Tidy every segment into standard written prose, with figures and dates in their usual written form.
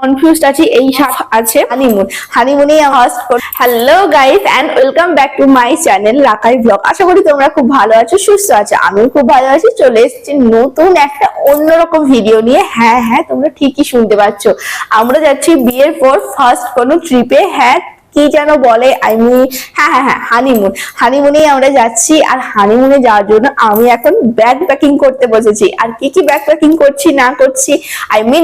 Confused আছি এই আছে হানিমুনে হোস্ট কর। Hello guys and welcome back to my channel Rakai vlog. আশা করি তোমরা খুব ভালো আছো, সুস্থ আছো। আমিও খুব ভালো আছি। চলে এসেছি নতুন একটা অন্যরকম ভিডিও নিয়ে। হ্যাঁ, তোমরা ঠিকই শুনতে পাচ্ছ, আমরা যাচ্ছি বিয়ের পর ফার্স্ট কোনো ট্রিপে। হ্যাঁ, কি যেন বলে, হ্যাঁ, হানিমুনেই আমরা যাচ্ছি। আর হানিমুনে যাওয়ার জন্য আমি এখন ব্যাগ প্যাকিং করতে বসেছি। আর কি ব্যাগ প্যাকিং করছি না করছি,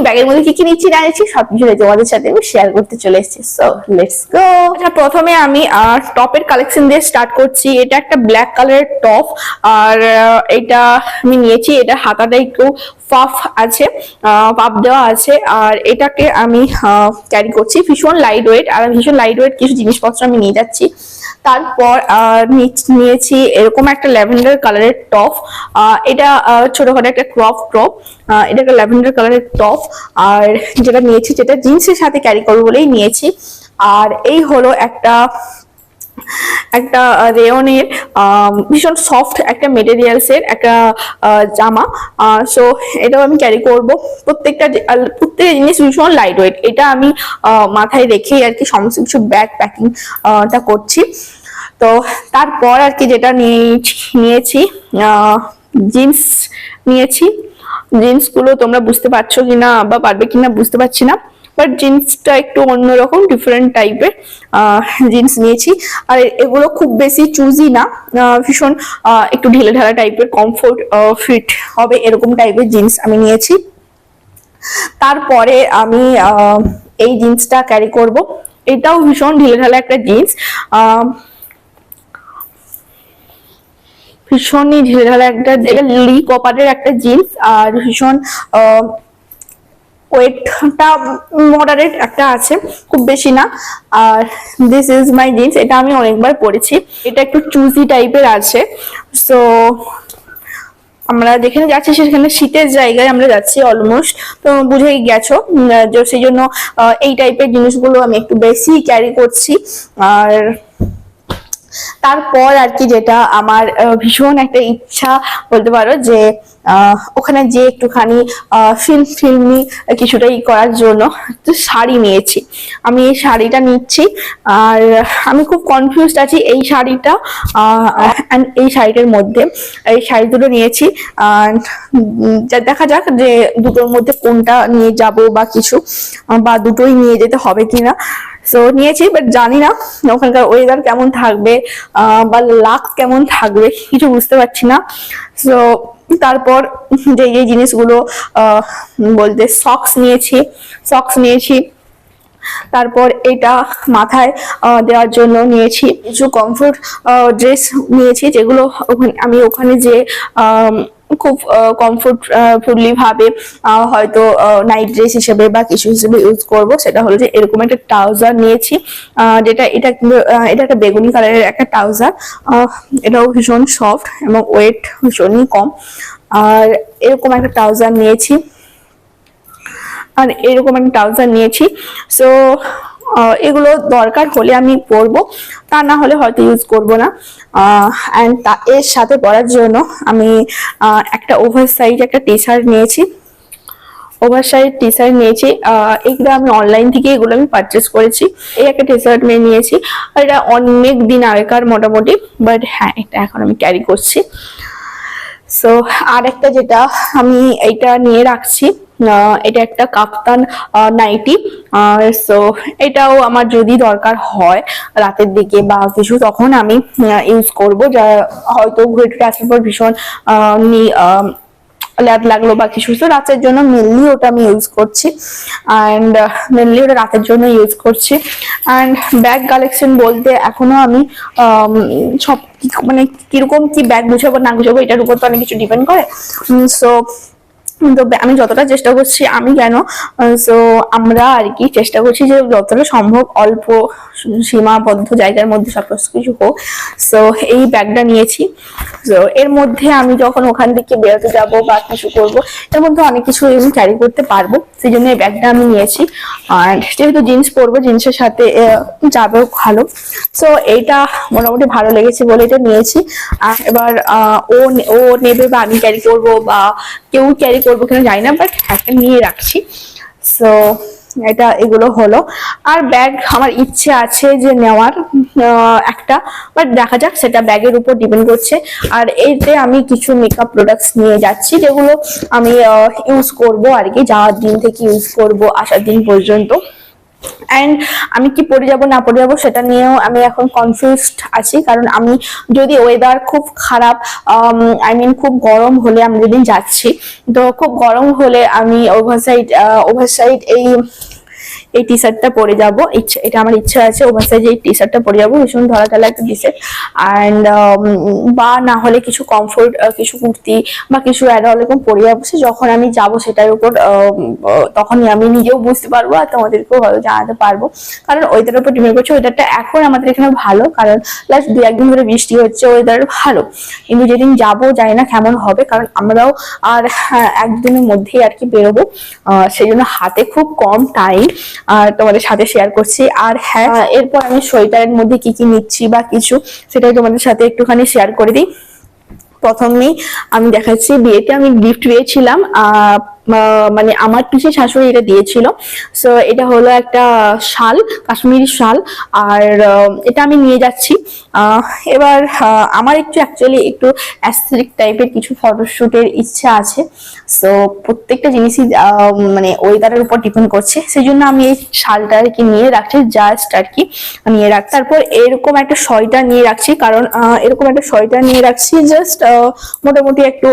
ব্যাগের মধ্যে কি নিচ্ছি না নিচ্ছি, সবকিছু তোমাদের সাথে আমি শেয়ার করতে চলে এসেছি। So let's go. প্রথমে আমি টপের কালেকশন দিয়ে স্টার্ট করছি। এটা একটা ব্ল্যাক কালারের টপ, আর এটা আমি নিয়েছি। এটা হাতাটা একটু পাফ আছে, পাফ দেওয়া আছে। আর এটাকে আমি ক্যারি করছি, ভীষণ লাইট ওয়েট। আর ভীষণ লাইট ওয়েট কিছু জিনিসপত্র আমি নিয়ে যাচ্ছি। তারপর নিয়েছি এরকম একটা ল্যাভেন্ডার কালারের টপ। এটা ছোটখাটো একটা ক্রপ টপ। এটা একটা ল্যাভেন্ডার কালারের টপ। আর যেটা নিয়েছি, যেটা জিন্সের সাথে ক্যারি করবো বলেই নিয়েছি। আর এই হলো একটা রেয়নের ভীষণ সফট একটা মেটেরিয়ালস এর একটা জামা। সো এটাও আমি ক্যারি করব। প্রত্যেকটা জিনিস ভীষণ লাইট ওয়েট। এটা আমি মাথায় রেখেই আর কি সমস্ত কিছু ব্যাগ প্যাকিং টা করছি। তো তারপর আর কি যেটা নিয়েছি, জিন্স নিয়েছি। জিন্স গুলো তোমরা বুঝতে পারছো কিনা বা পারবে কিনা বুঝতে পারছি না, বাট জিন্সটা একটু অন্যরকম ডিফারেন্ট টাইপের জিন্স নিয়েছি। আর এগুলো খুব বেশি চুজি না, ভীষণ একটু ঢিলে ঢালা টাইপের, কমফোর্ট ফিট হবে এরকম টাইপের জিন্স আমি নিয়েছি। তারপরে আমি এই জিন্সটা ক্যারি করব। এটাও ভীষণ ঢিলে ঢালা একটা জিন্স, ভীষণই ঢিলে ঢালা একটা লি কপারের একটা জিন্স। আর ভীষণ ওয়েটটা মডারেট একটা আছে, খুব বেশি না। আর দিস ইজ মাই জিন্স। এটা আমি অনেকবার পরেছি। এটা একটু চুজি টাইপের আছে। সো আমরা যেখানে যাচ্ছি সেখানে শীতের জায়গায় আমরা যাচ্ছি অলমোস্ট, তো বুঝেই গেছো। সেই জন্য এই টাইপের জিনিসগুলো আমি একটু বেশি ক্যারি করছি। আর তারপর আর কি যেটা আমার ভীষণ একটা ইচ্ছা বলতে পারো, যে ওখানে যে একটুখানি ফিল্মি কিছুটাই করার জন্য শাড়ি নিয়েছি। আমি এই শাড়িটা নিচ্ছি। আর আমি খুব কনফিউজড আছি এই শাড়িটা এই শাড়িটার মধ্যে। এই শাড়ি দুটো নিয়েছি, দেখা যাক যে দুটোর মধ্যে কোনটা নিয়ে যাব বা কিছু, বা দুটোই নিয়ে যেতে হবে কিনা। সো নিয়েছি, বাট জানি না ওখানকার ওয়েদার কেমন থাকবে বা লাক কেমন থাকবে, কিছু বুঝতে পারছি না। সো তারপর যে জিনিসগুলো বলতে সক্স নিয়েছি। তারপর এটা মাথায় দেওয়ার জন্য নিয়েছি। কিছু কমফোর্ট ড্রেস নিয়েছি, যেগুলো আমি ওখানে যে খুব কমফোর্টফুলি ভাবে হয়তো নাইট ড্রেস হিসেবে বা কিছু হিসেবে ইউজ করব। সেটা হলো যে এরকম একটা ট্রাউজার নিয়েছি, এটা একটা বেগুনি কালারের একটা ট্রাউজার। এটাও ভীষণ সফট এবং ওয়েট ভীষণই কম। আর এরকম একটা ট্রাউজার নিয়েছি। সো এগুলো দরকার হলে আমি পরবো, তা না হলে হয়তো ইউজ করব না। অ্যান্ড এর সাথে পরার জন্য আমি একটা ওভার সাইজ একটা টি শার্ট নিয়েছি। এগুলো আমি অনলাইন থেকে এগুলো আমি পারচেস করেছি। এই একটা টি শার্ট নিয়েছি। আর এটা অনেক দিন আগেকার মোটামুটি, বাট হ্যাঁ, এটা এখন আমি ক্যারি করছি। সো আর একটা যেটা আমি এইটা নিয়ে রাখছি, এটা একটা কাপ্তান নাইটি। সো এটাও আমার যদি দরকার হয় রাতের দিকে বা কিছু, তখন আমি ইউজ করব। যা হয়তো ঘুরে টুরে আসার পর ভীষণ ল্যাব লাগলো বা কিছু, তো রাতের জন্য মেনলি ওটা আমি ইউজ করছি। অ্যান্ড মেনলি ওটা রাতের জন্য ইউজ করছি। অ্যান্ড ব্যাগ কালেকশন বলতে এখনো আমি সব মানে কিরকম কি ব্যাগ গুছাবো না গুছাবো এটার উপর তো অনেক কিছু ডিপেন্ড করে। সো তো আমি যতটা চেষ্টা করছি, আমরা আর কি চেষ্টা করছি যে যতটা সম্ভব অল্প সীমাবদ্ধ জায়গার মধ্যে সমস্ত কিছু হোক। সো এই ব্যাগটা নিয়েছি। তো এর মধ্যে আমি যখন ওখান থেকে বেরোতে যাব বা কিছু করবো, এর মধ্যে অনেক কিছু আমি ক্যারি করতে পারবো, সেই জন্য এই ব্যাগটা আমি নিয়েছি। আর যেহেতু জিন্স পরবো, জিন্সের সাথে যাবেও ভালো। সো এইটা মোটামুটি ভালো লেগেছে বলে এটা নিয়েছি। আর এবার ও নেবে বা আমি ক্যারি করবো বা কেউ ক্যারি করবো কিনা জানি না, বাট একটা নিয়ে রাখছি। সো এটা এগুলো হলো। আর ব্যাগ আমার ইচ্ছে আছে যে নেওয়ার একটা, বাট দেখা যাক, সেটা ব্যাগের উপর ডিপেন্ড করছে। আর এইতে আমি কিছু মেকআপ প্রোডাক্টস নিয়ে যাচ্ছি যেগুলো আমি ইউজ করব আর কি, যাওয়ার দিন থেকে ইউজ করব আসার দিন পর্যন্ত। অ্যান্ড আমি কি পরে যাব না পরে যাবো সেটা নিয়েও আমি এখন কনফিউজড আছি, কারণ আমি যদি ওয়েদার খুব খারাপ, আই মিন খুব গরম হলে, আমি যেদিন যাচ্ছি তো খুব গরম হলে আমি ওভারসাইড এই টি শার্টটা পরে যাবো, এটা আমার ইচ্ছা আছে, ওভারসাইজ এই টি শার্টটা পরে যাবো, ভীষণ ধরা ঢালা একটা টি শার্ট। অ্যান্ড বা না হলে কিছু কমফোর্ট, কিছু কুর্তি বা কিছু এরকম পরে যাবো। যখন আমি যাব সেটার উপর তখনই আমি নিজেও বুঝতে পারবো আর তোমাদেরকেও হয়তো জানাতে পারবো, কারণ ওয়েদারের উপর ডিপেন্ড করছে। ওয়েদারটা এখন আমাদের এখানে ভালো, কারণ লাস্ট 2-1 দিন ধরে বৃষ্টি হচ্ছে, ওয়েদার ভালো। কিন্তু যেদিন যাবো জানি না কেমন হবে, কারণ আমরাও আর 1 দিনের মধ্যেই আর কি বেরোবো, সেই জন্য হাতে খুব কম টাইম আর তোমাদের সাথে শেয়ার করছি। আর হ্যাঁ, এরপর আমি সোয়েটারের মধ্যে কি কি নিচ্ছি বা কিছু, সেটাই তোমাদের সাথে একটুখানি শেয়ার করে দিই। প্রথমেই আমি দেখাচ্ছি, বিয়েতে আমি গিফট পেয়েছিলাম, মানে আমার পিসির শাশুড়ি এটা দিয়েছিল। সো এটা হলো একটা শাল, কাশ্মীরি শাল, আর এটা আমি নিয়ে যাচ্ছি। এবার আমার একটু অ্যাকচুয়ালি একটু অ্যাস্থেটিক টাইপের কিছু ফটোশুটের ইচ্ছা আছে। সো প্রত্যেকটা জিনিসই মানে ওয়েদারের উপর ডিপেন্ড করছে, সেই জন্য আমি এই শালটা আর কি নিয়ে রাখছি, জাস্ট আর কি নিয়ে রাখছি। তারপর এরকম একটা সোয়েটার নিয়ে রাখছি, কারণ এরকম একটা সোয়েটার নিয়ে রাখছি জাস্ট মোটামুটি একটু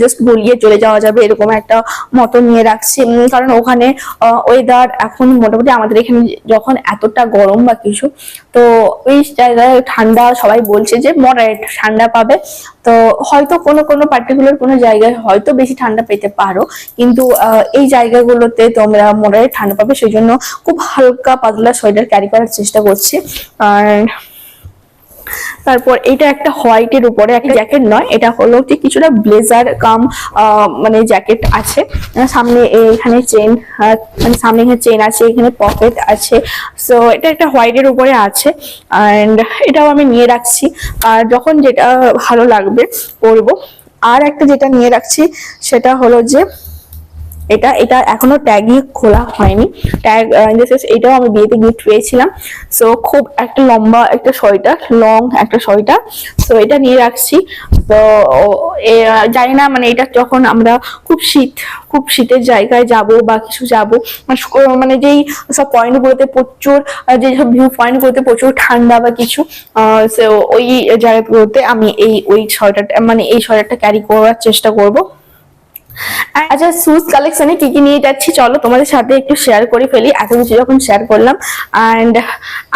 জাস্ট গলিয়ে চলে যাওয়া যাবে এরকম একটা মতো নিয়ে রাখছি, কারণ ওখানে ওয়েদার এখন মোটামুটি আমাদের এখানে যখন এতটা গরম বা কিছু, তো ওই জায়গায় ঠান্ডা সবাই বলছে যে মডারেট ঠান্ডা পাবে। তো হয়তো কোনো কোনো পার্টিকুলার কোনো জায়গায় হয়তো বেশি ঠান্ডা পেতে পারো, কিন্তু এই জায়গাগুলোতে তোমরা মডারেট ঠান্ডা পাবে, সেই জন্য খুব হালকা পাতলা সোয়েটার ক্যারি করার চেষ্টা করছি। আর তারপর এটা একটা হোয়াইটের উপরে একটা জ্যাকেট নয়, এটা হলো যে কিছুটা ব্লেজার কাম মানে জ্যাকেট আছে। সামনে এখানে চেন, মানে সামনে এখানে চেন আছে, এখানে পকেট আছে। সো এটা একটা হোয়াইটের উপরে আছে, অ্যান্ড এটাও আমি নিয়ে রাখছি, আর যখন যেটা ভালো লাগবে পরবো। আর একটা যেটা নিয়ে রাখছি সেটা হলো যে এটা এটা এখনো ট্যাগই খোলা হয়নি, ট্যাগ এটাও আমি বিয়েতে গিফট পেয়েছিলাম। সো খুব একটা লম্বা একটা সোয়েটার, লং একটা সোয়েটার, সো এটা নিয়ে রাখছি। তো জানি না, মানে এটা যখন আমরা খুব শীতের জায়গায় যাব বা কিছু যাব, মানে যেই সব পয়েন্ট গুলোতে প্রচুর, যেসব ভিউ পয়েন্ট গুলোতে প্রচুর ঠান্ডা বা কিছু, ওই জায়গাগুলোতে আমি ওই সোয়েটারটা, মানে এই সোয়েটারটা ক্যারি করার চেষ্টা করব। আচ্ছা, শুজ কালেকশনে কি কি নিয়ে যাচ্ছি চলো তোমাদের সাথে একটু শেয়ার করে ফেলি, এত কিছু যখন শেয়ার করলাম। অ্যান্ড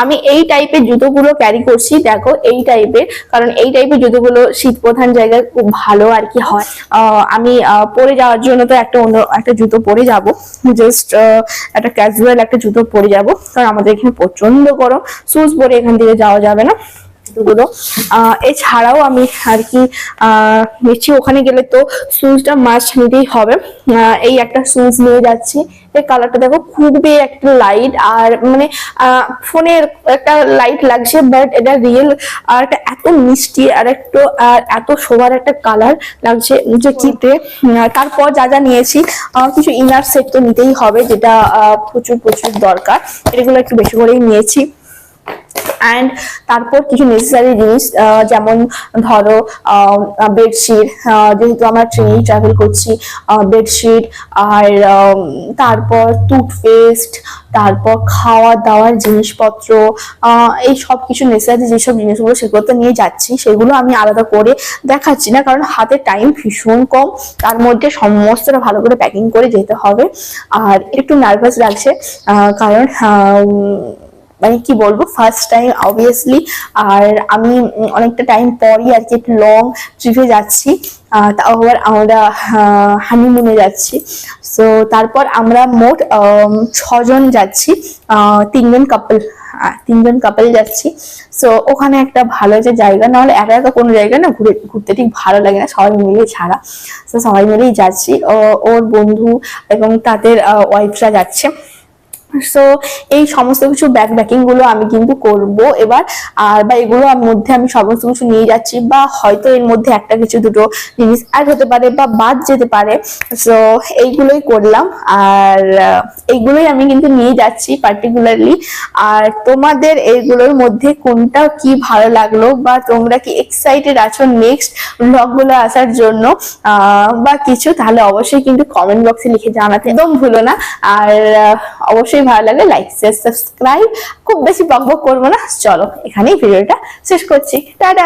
আমি এই টাইপের জুতোগুলো ক্যারি করছি, দেখো এই টাইপের, কারণ এই টাইপের জুতোগুলো শীত প্রধান জায়গায় খুব ভালো আর কি হয়। আমি পরে যাওয়ার জন্য তো অন্য একটা জুতো পরে যাব, জাস্ট একটা ক্যাজুয়াল একটা জুতো পরে যাব, কারণ আমাদের এখানে প্রচন্ড গরম, শুজ পরে এখান থেকে যাওয়া যাবে না গুলো। এছাড়াও আমি আর কি নিচ্ছি, ওখানে গেলে তো শুজটা মাস্ট নিতেই হবে। এই একটা শুজ নিয়ে যাচ্ছি, এই কালারটা দেখো খুবই একটা লাইট, আর মানে ফোনের একটা লাইট লাগছে, বাট এটা রিয়েল, আর এটা এত মিষ্টি আর একটু এত শোভার একটা কালার লাগছে যে কিতে। তারপর যা যা নিয়েছি, কিছু ইনার সেট তো নিতেই হবে, যেটা প্রচুর প্রচুর দরকার, এগুলো একটু বেশি করেই নিয়েছি। অ্যান্ড তারপর কিছু নেসেসারি জিনিস, যেমন ধরো বেডশিট, যেহেতু আমরা ট্রেনে ট্রাভেল করছি, বেডশিট, আর তারপর টুথপেস্ট, তারপর খাওয়া দাওয়ার জিনিসপত্র, এই সব কিছু নেসেসারি যেসব জিনিসগুলো সেগুলো তো নিয়ে যাচ্ছি, সেগুলো আমি আলাদা করে দেখাচ্ছি না, কারণ হাতে টাইম ভীষণ কম, তার মধ্যে সমস্তটা ভালো করে প্যাকিং করে যেতে হবে। আর একটু নার্ভাস লাগছে, কারণ মানে কি বলবো, ফার্স্ট টাইম অবভিয়াসলি, আর আমি অনেকটা টাইম পরই আর কি একটু লং ট্রিপে যাচ্ছি, তাও আবার আমরা হানিমুনে যাচ্ছি। সো তারপর আমরা মোট 6 জন যাচ্ছি, 3জন কাপল যাচ্ছি। সো ওখানে একটা ভালো যে জায়গা, নাহলে একা একা কোনো জায়গা না ঘুরতে ঠিক ভালো লাগে না, সবাই মিলে ছাড়া। তো সবাই মিলেই যাচ্ছি, ওর বন্ধু এবং তাদের ওয়াইফরা যাচ্ছে। সো এই সমস্ত কিছু ব্যাকিং গুলো আমি কিন্তু করব এবার, আর বা এগুলো মধ্যে আমি সমস্ত কিছু নিয়ে যাচ্ছি, বা হয়তো এর মধ্যে একটা কিছু দুটো জিনিস অ্যাড হতে পারে বা বাদ যেতে পারে। সো এইগুলোই করলাম, আর এইগুলোই আমি কিন্তু নিয়ে যাচ্ছি পার্টিকুলারলি। আর তোমাদের এইগুলোর মধ্যে কোনটা কি ভালো লাগলো, বা তোমরা কি এক্সাইটেড আছো নেক্সট ব্লগ গুলো আসার জন্য বা কিছু, তাহলে অবশ্যই কিন্তু কমেন্ট বক্সে লিখে জানাতে একদম ভুলো না। আর অবশ্যই ভালো লাগলে লাইক শেয়ার সাবস্ক্রাইব। খুব বেশি বকবক করবো না, চলো এখানেই ভিডিওটা শেষ করছি, টাটা।